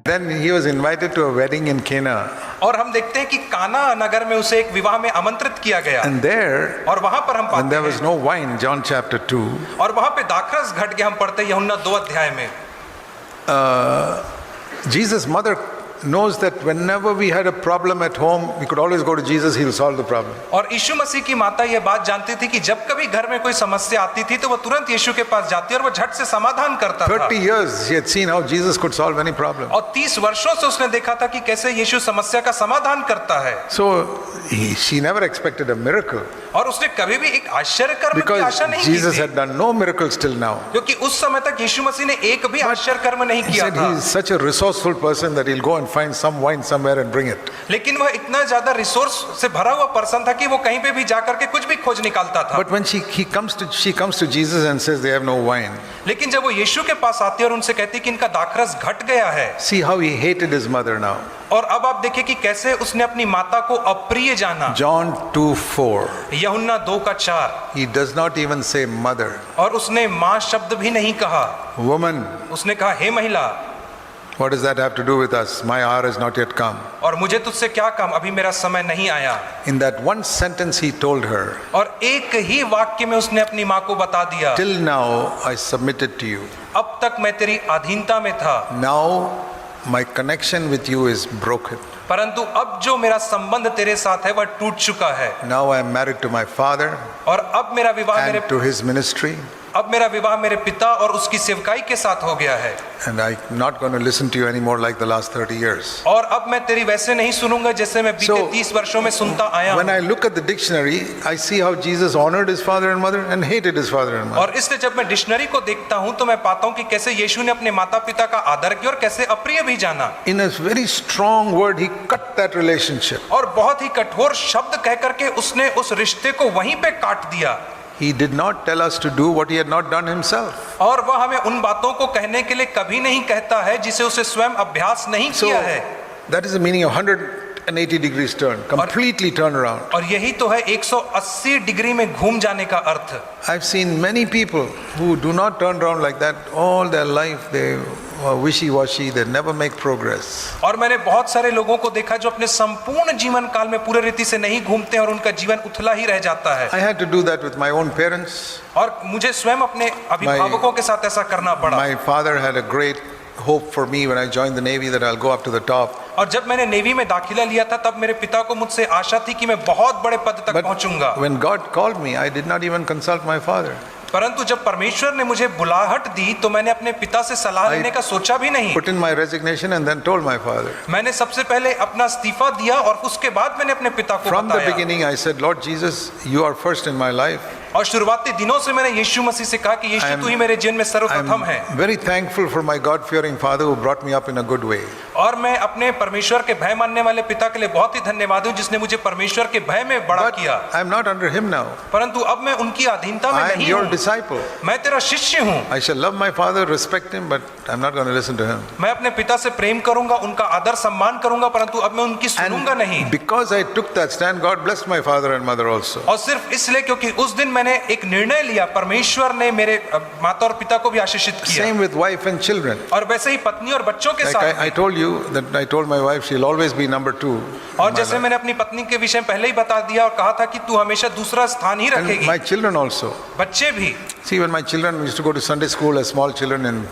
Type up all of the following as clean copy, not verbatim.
Then he was invited to a wedding in Cana. और हम देखते हैं कि काना नगर में उसे एक विवाह में आमंत्रित किया गया। And there, और वहां पर हम when पाते there was हैं, no wine, John chapter 2, और वहां पे दाखरस घट गया, हम पढ़ते हैं यूहन्ना 2 अध्याय में। Jesus' mother knows that whenever we had a problem at home, we could always go to Jesus, he'll solve the problem. और यीशु मसीह की माता ये बात जानती थी कि जब कभी घर में कोई समस्या आती थी तो वो तुरंत यीशु के पास जाती और वो झट से समाधान करता था। 30 years he had seen how Jesus could solve any problem. और 30 वर्षों से उसने देखा था कि कैसे यीशु समस्या का समाधान करता है। So she never expected a miracle और उसने कभी भी एक आश्चर्य कर्म की आशा because नहीं की Jesus थी, had done no miracles till now. क्योंकि उस समय तक यीशु मसीह ने एक भी आश्चर्य कर्म नहीं He किया said था। he is such a resourceful person that he'll go and find some wine somewhere and bring it. लेकिन वह इतना ज्यादा रिसोर्स से भरा हुआ पर्सन था कि वो कहीं पे भी जाकर के कुछ भी खोज निकालता था। But when she comes to Jesus and says they have no wine, लेकिन जब वो यीशु के पास आती है और उनसे कहती कि इनका दाखरस घट गया है, see how he hated his mother now. और अब आप देखिए कि कैसे उसने अपनी माता को अप्रिय जाना। John 2:4. यूहन्ना 2:4। He does not even say mother. और उसने माँ शब्द भी नहीं कहा, Woman, उसने कहा हे महिला। what does that have to do with us? My hour has not yet come. और मुझे तुझसे क्या काम, अभी मेरा समय नहीं आया। In that one sentence he told her, और एक ही वाक्य में उसने अपनी माँ को बता दिया, till now I submitted to you. अब तक मैं तेरी अधीनता में था, Now my connection with you is broken. परंतु अब जो मेरा संबंध तेरे साथ है वह टूट चुका है। Now I am married to my father और अब मेरा विवाह and to his ministry, अब मेरा विवाह मेरे पिता और उसकी सेवकाई के साथ हो गया है। and I'm not going to listen to you anymore like the last 30 years. और अब मैं तेरी वैसे नहीं सुनूंगा जैसे मैं बीते 30 वर्षों में सुनता आया When हूं। I look at the dictionary, I see how Jesus honored his father and mother and hated his father and mother. और इसलिए जब मैं डिक्शनरी को देखता हूं तो मैं पाता हूं कि कैसे यीशु ने अपने माता पिता का आदर किया और कैसे अप्रिय भी जाना। In a very strong word, he cut that relationship. और बहुत ही कठोर शब्द कह करके उसने उस रिश्ते को वहीं पे काट दिया। He did not tell us to do what he had not done himself. और वह हमें उन बातों को कहने के लिए कभी नहीं कहता है जिसे उसे स्वयं अभ्यास नहीं किया है। That is the meaning of 180 degrees turn, completely turn around. और यही तो है 180 डिग्री में घूम जाने का अर्थ। I've seen many people who do not turn around like that all their life. They are wishy-washy, they never make progress. और मैंने बहुत सारे लोगों को देखा जो अपने संपूर्ण जीवन काल में पूरे रीति से नहीं घूमते और उनका जीवन उथला ही रह जाता है। I had to do that with my own parents. और मुझे स्वयं अपने अभिभावकों के साथ ऐसा करना पड़ा। My father had a great hope for me when I joined the Navy that I'll go up to the top. और जब मैंने नेवी में दाखिला लिया था तब मेरे पिता को मुझसे आशा थी कि मैं बहुत बड़े पद तक पहुंचूंगा। When God called me, I did not even consult my father. परंतु जब परमेश्वर ने मुझे बुलाहट दी तो मैंने अपने पिता से सलाह लेने का सोचा भी नहीं। Put in my resignation and then told my father. मैंने सबसे पहले अपना इस्तीफा दिया और उसके बाद मैंने अपने पिता को From the बताया। beginning I said, Lord Jesus, you are first in my life. और शुरुआती दिनों से मैंने यीशु मसीह से कहा कि यीशु तू ही मेरे जीवन में सर्वप्रथम है। I'm very thankful for my God-fearing father who brought me up in a good way. और मैं अपने परमेश्वर के भय मानने वाले पिता के लिए बहुत ही धन्यवाद हूँ जिसने मुझे परमेश्वर के भय में बड़ा But किया। I'm not under him now. परंतु अब मैं उनकी अधीनता में I am नहीं your हूँ। disciple. मैं तेरा शिष्य हूँ। I shall love my father, respect him, but I'm not going to listen to him. मैं अपने पिता से प्रेम करूंगा, उनका आदर सम्मान करूंगा, परंतु अब मैं उनकी सुनूंगा नहीं। Because I took that stand, God blessed my father and mother also. और सिर्फ इसलिए क्योंकि उस दिन मैंने एक निर्णय लिया, परमेश्वर ने मेरे माता और पिता को भी आशीषित किया। Same with wife and children. और वैसे ही पत्नी और बच्चों के Like साथ। I told you that I told my wife she'll always be number 2. और जैसे मैंने अपनी पत्नी के विषय में पहले ही बता दिया और कहा था कि तू हमेशा दूसरा स्थान ही And रखेगी। my children also. बच्चे भी। See, when my children used to go to Sunday school as small children in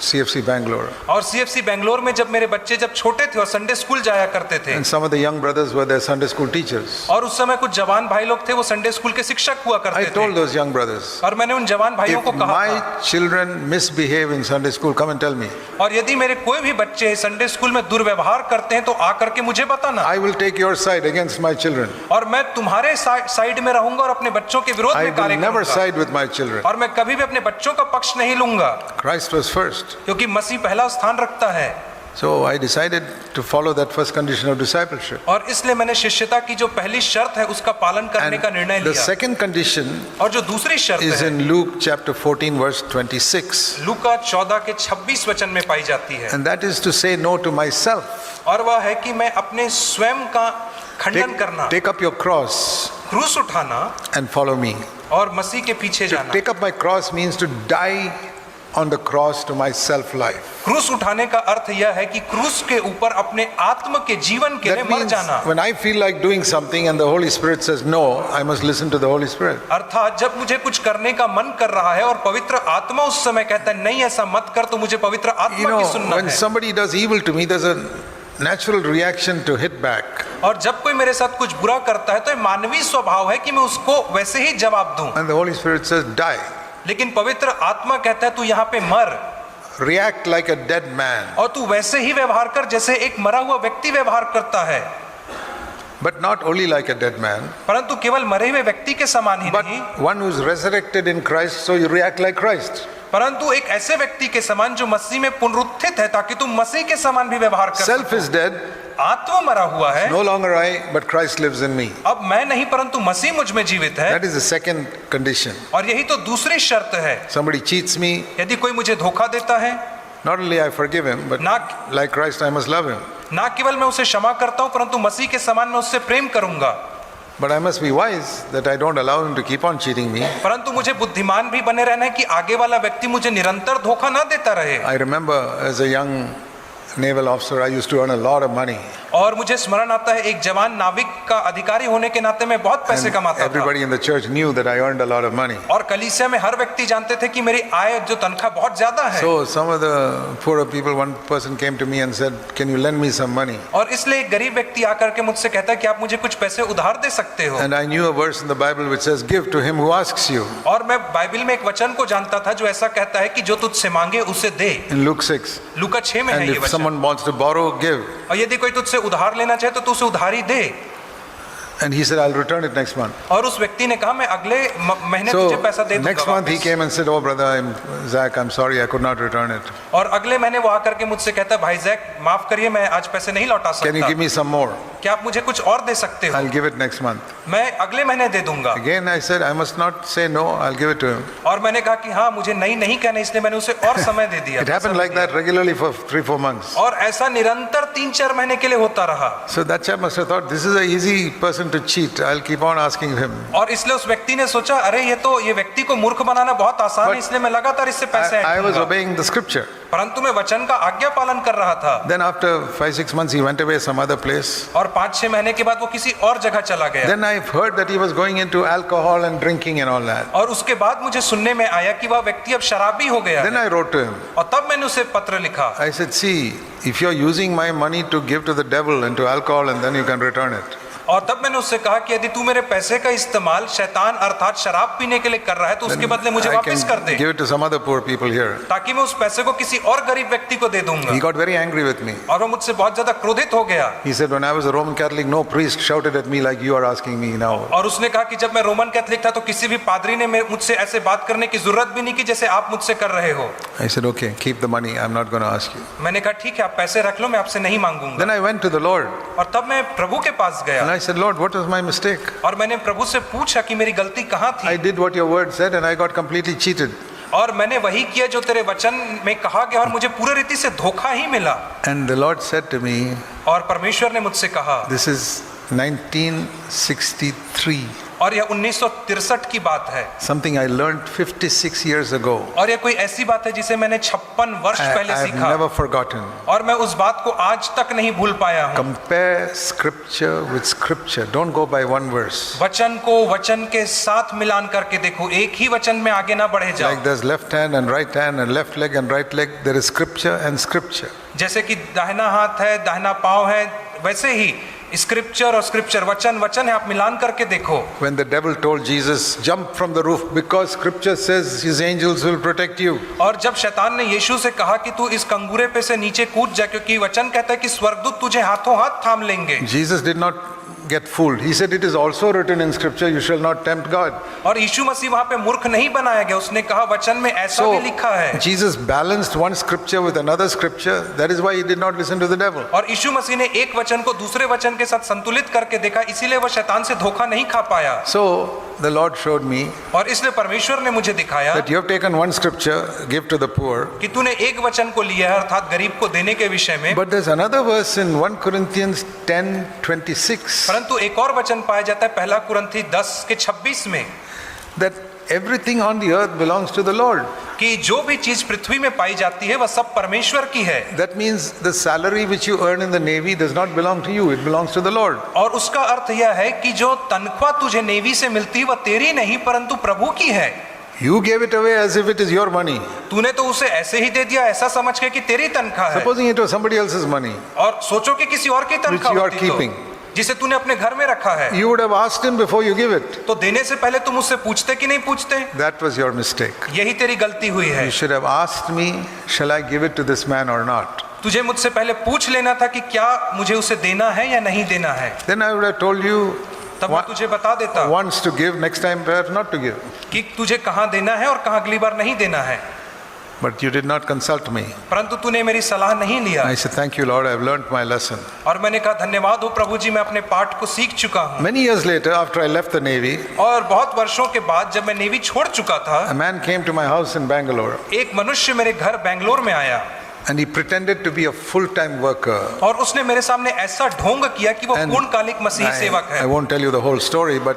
CFC Bangalore. और CFC बेंगलोर में जब मेरे बच्चे जब छोटे थे और संडे स्कूल जाया करते थे। And some of the young brothers were their Sunday school teachers. और उस समय कुछ जवान भाई लोग थे वो संडे स्कूल के शिक्षक हुआ करते I थे। told those young brothers, और मैंने उन जवान भाइयों को if कहा my था, children misbehave in Sunday school, come and tell me. और यदि मेरे कोई भी बच्चे संडे स्कूल में दुर्व्यवहार करते हैं तो आकर के मुझे बताना। I will take your side against my children. और मैं तुम्हारे साइड में रहूंगा और अपने बच्चों के विरोध I में कार्य will never करूंगा। side with my children. और मैं कभी भी अपने बच्चों का पक्ष नहीं लूंगा। Christ was first. क्योंकि मसीह पहला स्थान रखता है। So I decided to follow that first condition of discipleship. और इसलिए मैंने शिष्यता की जो पहली शर्त है उसका पालन करने का निर्णय The लिया। second condition और जो दूसरी शर्त is है in Luke chapter 14 verse 26. लूका 14 के 26 वचन में पाई जाती है। And that is to say no to myself. और वह है कि मैं अपने स्वयं का खंडन करना, Take up your cross क्रूस उठाना and follow me. और मसीह के पीछे To जाना। take up my cross means to die on the cross to my self life. क्रूस उठाने का अर्थ यह है कि क्रूस के ऊपर अपने आत्म के जीवन के लिए That मर means जाना। when I feel like doing something and the Holy Spirit says no, I must listen to the Holy Spirit. अर्थात जब मुझे कुछ करने का मन कर रहा है और पवित्र आत्मा उस समय कहता है नहीं ऐसा मत कर, तो मुझे पवित्र You आत्मा know, की सुनना when है। somebody does evil to me, there's a natural reaction to hit back. और जब कोई मेरे साथ कुछ बुरा करता है तो ये मानवीय स्वभाव है कि मैं उसको वैसे ही जवाब दूं, And the Holy Spirit says, die. लेकिन पवित्र आत्मा कहता है तू यहाँ पे मर React like a dead man. और तू वैसे ही व्यवहार कर जैसे एक मरा हुआ व्यक्ति व्यवहार करता है, But not only like a dead man, परंतु केवल मरे हुए व्यक्ति के समान ही but नहीं, one who's resurrected in Christ, so you react like Christ. परंतु एक ऐसे व्यक्ति के समान जो मसीह में पुनरुत्थित है, ताकि तुम मसीह के समान भी व्यवहार कर Self सको। is dead, आत्मा मरा हुआ है, no longer I, but Christ lives in me. अब मैं नहीं परंतु मसीह मुझ में जीवित है। That is the second condition. और यही तो दूसरी शर्त है, Somebody cheats me, यदि कोई मुझे धोखा देता है, not only I forgive him, but ना like Christ I must love him. ना केवल मैं उसे क्षमा करता हूं परंतु मसीह के समान मैं उससे प्रेम करूंगा। But I must be wise that I don't allow him to keep on cheating me. परंतु मुझे बुद्धिमान भी बने रहना है कि आगे वाला व्यक्ति मुझे निरंतर धोखा ना देता रहे। I remember as a young naval officer, I used to earn a lot of money. और मुझे स्मरण आता है एक जवान नाविक का अधिकारी होने के नाते मैं बहुत पैसे And कमाता था, everybody in the church knew that I earned a lot of money. और कलीसिया में हर व्यक्ति जानते थे कि मेरी आय जो तनख्वाह बहुत ज्यादा है। So some of the poorer people, one person came to me and said, "Can you lend me some money?" और इसलिए एक गरीब व्यक्ति आकर के मुझसे कहता है कि आप मुझे कुछ पैसे उधार दे सकते हो। And I knew a verse in the Bible which says, "Give to him who asks you." और मैं बाइबल में एक वचन को जानता था जो ऐसा कहता है कि जो तुझसे मांगे उसे दे। In Luke 6. लूका 6 में है And ये if वचन। someone wants to borrow, give. और यदि कोई तुझसे उधार लेना चाहे तो तू उसे उधारी दे। And he said, "I'll return it next month." और उस व्यक्ति ने कहा मैं अगले महीने तुझे पैसा So दे दूंगा next month he वापस। came and said, "Oh brother, Zach, I'm sorry, I could not return it. और अगले महीने वो आकर के मुझसे कहता भाई जैक माफ करिए मैं आज पैसे नहीं लौटा Can you सकता, give me some more? क्या आप मुझे कुछ और दे सकते हो? I'll give it next month." मैं अगले महीने दे दूंगा। Again I said, "I must not say no, I'll give it to him." और मैंने कहा कि हाँ मुझे नहीं कहना, इसलिए मैंने उसे और समय दे दिया। It happened like that regularly for 3-4 months. और ऐसा निरंतर 3-4 महीने के लिए होता रहा। So that chap must have thought, this is an easy person to cheat. I'll keep on asking him. और इसलिए उस व्यक्ति ने सोचा अरे ये व्यक्ति को मूर्ख बनाना बहुत आसान है, इसलिए मैं लगातार इससे पैसे I was ऐंठूंगा। obeying the scripture. परंतु मैं वचन का आज्ञा पालन कर रहा था। Then after 5-6 months he went away some other place. और 5-6 महीने के बाद वो किसी और जगह चला गया। Then I've heard that he was going into alcohol and drinking and all that. और उसके बाद मुझे सुनने में आया कि वह व्यक्ति अब शराबी हो गया Then है। I wrote to him. और तब मैंने उसे पत्र लिखा। I said, "See, if you're using my money to give to the devil and to alcohol and then you can return it. और तब मैंने उससे कहा कि यदि तू मेरे पैसे का इस्तेमाल शैतान अर्थात शराब पीने के लिए कर रहा है तो उसके बदले मुझे I वापस कर दे, can give it to some other poor people here." ताकि मैं उस पैसे को किसी और गरीब व्यक्ति को दे दूंगा। He got very angry with me. और वो मुझसे बहुत ज्यादा क्रोधित हो गया। He said, "When I was a Roman Catholic, no priest shouted at me like you are asking me now." और उसने कहा कि जब मैं रोमन कैथोलिक था तो किसी भी पादरी ने मुझसे ऐसे बात करने की जरूरत भी नहीं की जैसे आप मुझसे कर रहे हो। I said, "Okay, keep the money. I'm not going to ask you." मैंने कहा ठीक है आप पैसे रख लो, मैं आपसे नहीं मांगूंगा। Then I went to the Lord और तब मैं प्रभु के पास and गया I said, "Lord, what was my mistake? और मैंने प्रभु से पूछा कि मेरी गलती कहाँ I थी। did what your word said and I got completely cheated." और मैंने वही किया जो तेरे वचन में कहा गया और मुझे पूरी रीति से धोखा ही मिला। And the Lord said to me, और परमेश्वर ने मुझसे कहा, this is 1963, और यह 1963 की बात है, something I learned 56 years ago. और यह कोई ऐसी बात है जिसे मैंने 56 वर्ष पहले I've सीखा never forgotten. और मैं उस बात को आज तक नहीं भूल पाया हूँ। Compare scripture with scripture. Don't go by one verse. वचन को वचन के साथ मिलान करके देखो, एक ही वचन में आगे ना बढ़े जाओ। Like there's left hand and right hand and left leg and right leg, there is scripture and scripture. जैसे कि दाहिना हाथ है दाहिना पाँव है, वैसे ही स्क्रिप्चर और स्क्रिप्चर वचन वचन है, आप मिलान करके देखो। When the devil told Jesus, "Jump from the roof because scripture says his angels will protect you." और जब शैतान ने यीशु से कहा कि तू इस कंगूरे पे से नीचे कूद जा क्योंकि वचन कहता है कि स्वर्गदूत तुझे हाथों हाथ थाम लेंगे। Jesus did not get fooled. He said, "It is also written in scripture, you shall not tempt God." और यीशु मसीह वहां पे मूर्ख नहीं बनाया गया, उसने कहा वचन में ऐसा भी लिखा है। Jesus balanced one scripture with another scripture. That is why he did not listen to the devil. और यीशु मसीह ने एक वचन को दूसरे वचन के साथ संतुलित करके देखा, इसीलिए वह शैतान से धोखा नहीं खा पाया। So the Lord showed me और इसलिए परमेश्वर ने मुझे दिखाया that you have taken one scripture, give to the poor. कि तूने एक वचन को लिया है अर्थात गरीब को देने के विषय में, But there's another verse in 1 Corinthians 10:26 परंतु एक और वचन पाया जाता है 1 कुरिन्थी 10:26 में, that everything on the earth belongs to the Lord. कि जो भी चीज पृथ्वी में पाई जाती है वह सब परमेश्वर की है। That means the salary which you earn in the Navy does not belong to you, it belongs to the Lord. और उसका अर्थ यह है कि जो तनख्वाह तुझे नेवी से मिलती है वह तेरी नहीं परंतु प्रभु की है। You gave it away as if it is your money. तूने तो उसे ऐसे ही दे दिया, ऐसा समझ के कि तेरी तनख्वाह है। Supposing it was somebody else's money, और सोचो कि किसी और की तनख्वाह which you are होती keeping. जिसे तूने अपने घर में रखा है, you would have asked him before you give it. तो देने से पहले तुम उससे पूछते कि नहीं पूछते? That was your mistake. यही तेरी गलती हुई है। You should have asked me, shall I give it to this man or not? तुझे मुझसे पहले पूछ लेना था कि क्या मुझे उसे देना है या नहीं देना है। Then I would have told you तब मैं तुझे बता देता once to give, next time perhaps not to give. कि तुझे कहाँ देना है और कहाँ अगली बार नहीं देना है। But you did not consult me. परंतु तूने मेरी सलाह नहीं लिया। I said, thank you Lord, I have learnt my lesson. और मैंने कहा धन्यवाद हो प्रभु जी, मैं अपने पाठ को सीख चुका हूँ। Many years later, after I left the Navy, और बहुत वर्षों के बाद जब मैं नेवी छोड़ चुका था, a man came to my house in Bangalore एक मनुष्य मेरे घर बेंगलोर में आया and he pretended to be a full-time worker. और उसने मेरे सामने ऐसा ढोंग किया कि वो And पूर्णकालिक मसीह सेवक I है। won't tell you the whole story, but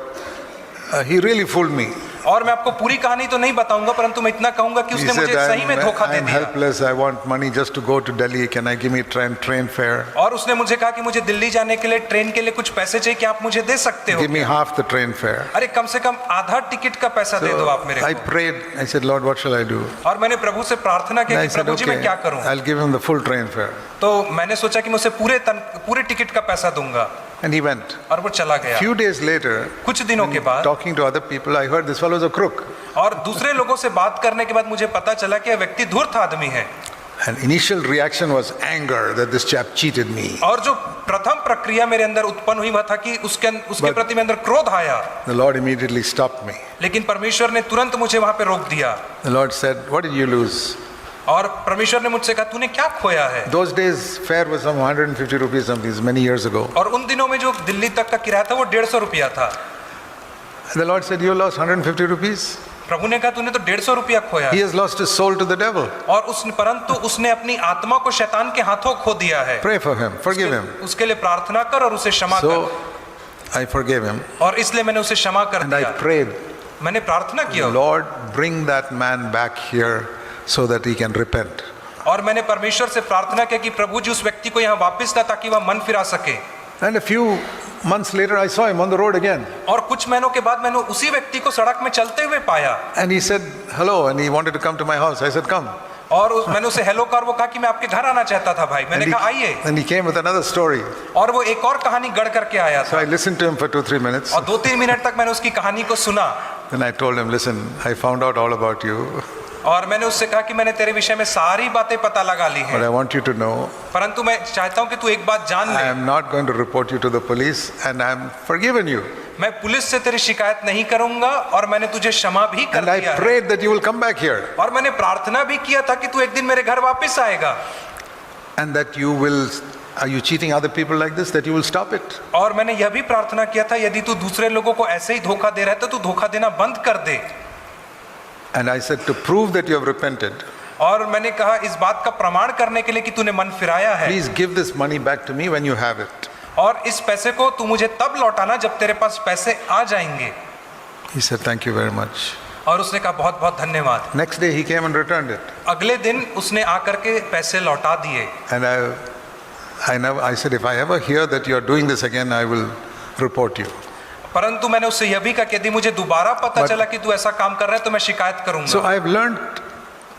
he really fooled me. और मैं आपको पूरी कहानी तो नहीं बताऊंगा, परंतु मैं इतना कहूंगा कि He उसने said, मुझे सही में धोखा दे I'm दिया। helpless, I want money just to go to Delhi, can I give me train fare? और उसने मुझे कहा कि मुझे दिल्ली जाने के लिए ट्रेन के लिए कुछ पैसे चाहिए, क्या आप मुझे दे सकते हो? Give me half the train fare. अरे कम से कम आधा टिकट का पैसा दे दो आप मेरे I को। prayed, I said, Lord, what shall I do? और मैंने प्रभु से प्रार्थना की And I कि said, प्रभु जी मैं okay, क्या करूं? I'll give him the full train fare. तो मैंने सोचा कि मैं उसे पूरे टिकट का पैसा दूंगा। And he went. और वो चला गया। Few days later, कुछ दिनों के बाद talking to other people, I heard this fellow is a crook. और दूसरे लोगों से बात करने के बाद मुझे पता चला कि यह व्यक्ति धूर्त आदमी है। And initial reaction was anger that this chap cheated me. और जो प्रथम प्रक्रिया मेरे अंदर उत्पन्न हुई वह था कि उसके प्रति मेरे अंदर क्रोध आया। The Lord immediately stopped me. लेकिन परमेश्वर ने तुरंत मुझे वहां पे रोक दिया। The Lord said, what did you lose? और परमेश्वर ने मुझसे कहा तूने क्या खोया है? Those days fare was some 150 rupees something, many years ago. और उन दिनों में जो दिल्ली तक का किराया था वो 150 रुपया था। The Lord said, you lost 150 rupees? प्रभु ने कहा तूने तो 150 रुपया खोया। He has lost his soul to the devil. और परंतु उसने अपनी आत्मा को शैतान के हाथों खो दिया है। Pray for him, forgive him. उसके लिए प्रार्थना कर और उसे क्षमा कर। So I forgave him. और इसलिए मैंने उसे क्षमा कर And I दिया। prayed, मैंने प्रार्थना किया, Lord, bring that man back here so that he can repent. और मैंने परमेश्वर से प्रार्थना किया कि प्रभु जी उस व्यक्ति को यहाँ वापस ला ताकि वह मन फिरा सके। And a few months later, I saw him on the road again. और कुछ महीनों के बाद मैंने उसी व्यक्ति को सड़क में चलते हुए पाया। And he said hello, and he wanted to come to my house. I said, come. और मैंने उसे हेलो कर वो कहा कि मैं आपके घर आना चाहता था भाई। मैंने कहा आइए। And he came with another story. और वो एक और कहानी गढ़ करके आया So था। I listened to him for 2-3 minutes. और 2-3 मिनट तक मैंने उसकी कहानी को सुना। Then I told him, listen, I found out all about you, और मैंने उससे कहा कि मैंने तेरे विषय में सारी बातें पता लगा ली but हैं, I want you to know, परंतु मैं चाहता हूं कि तू एक बात जान I ले, am not going to report you to the police, and I am forgiven you. मैं पुलिस से तेरी शिकायत नहीं करूंगा और मैंने तुझे क्षमा भी कर And I दिया है। prayed that you will come back here, और मैंने प्रार्थना भी किया था कि तू एक दिन मेरे घर वापस आएगा and that you will. Are you cheating other people like this? That you will stop it. और मैंने यह भी प्रार्थना किया था यदि तू दूसरे लोगों को ऐसे ही धोखा दे रहा है तो तू धोखा देना बंद कर दे। And I said, to prove that you have repented, और मैंने कहा इस बात का प्रमाण करने के लिए कि तूने मन फिराया है, please give this money back to me when you have it. और इस पैसे को तू मुझे तब लौटाना जब तेरे पास पैसे आ जाएंगे। He said, thank you very much. और उसने कहा बहुत बहुत धन्यवाद। Next day he came and returned it. अगले दिन उसने आकर के पैसे लौटा दिए। And I said, if I ever hear that you are doing this again, I will report you. परंतु मैंने उससे यह भी कहा कि यदि मुझे दोबारा पता चला कि तू ऐसा काम कर रहा है तो मैं शिकायत करूंगा। So I have learned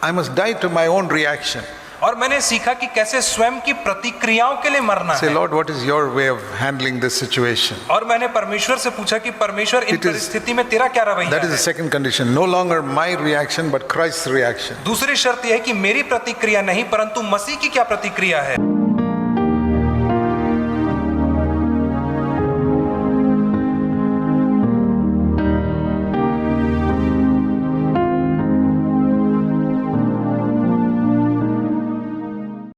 I must die to my own reaction. और मैंने सीखा कि कैसे स्वयं की प्रतिक्रियाओं के लिए मरना Say, है। Lord, what is your way of handling this situation? और मैंने परमेश्वर से पूछा कि परमेश्वर इन परिस्थिति में तेरा क्या रवैया That is the है। second condition. No longer my reaction, but Christ's reaction. दूसरी शर्त यह है कि मेरी प्रतिक्रिया नहीं परंतु मसीह की क्या प्रतिक्रिया है।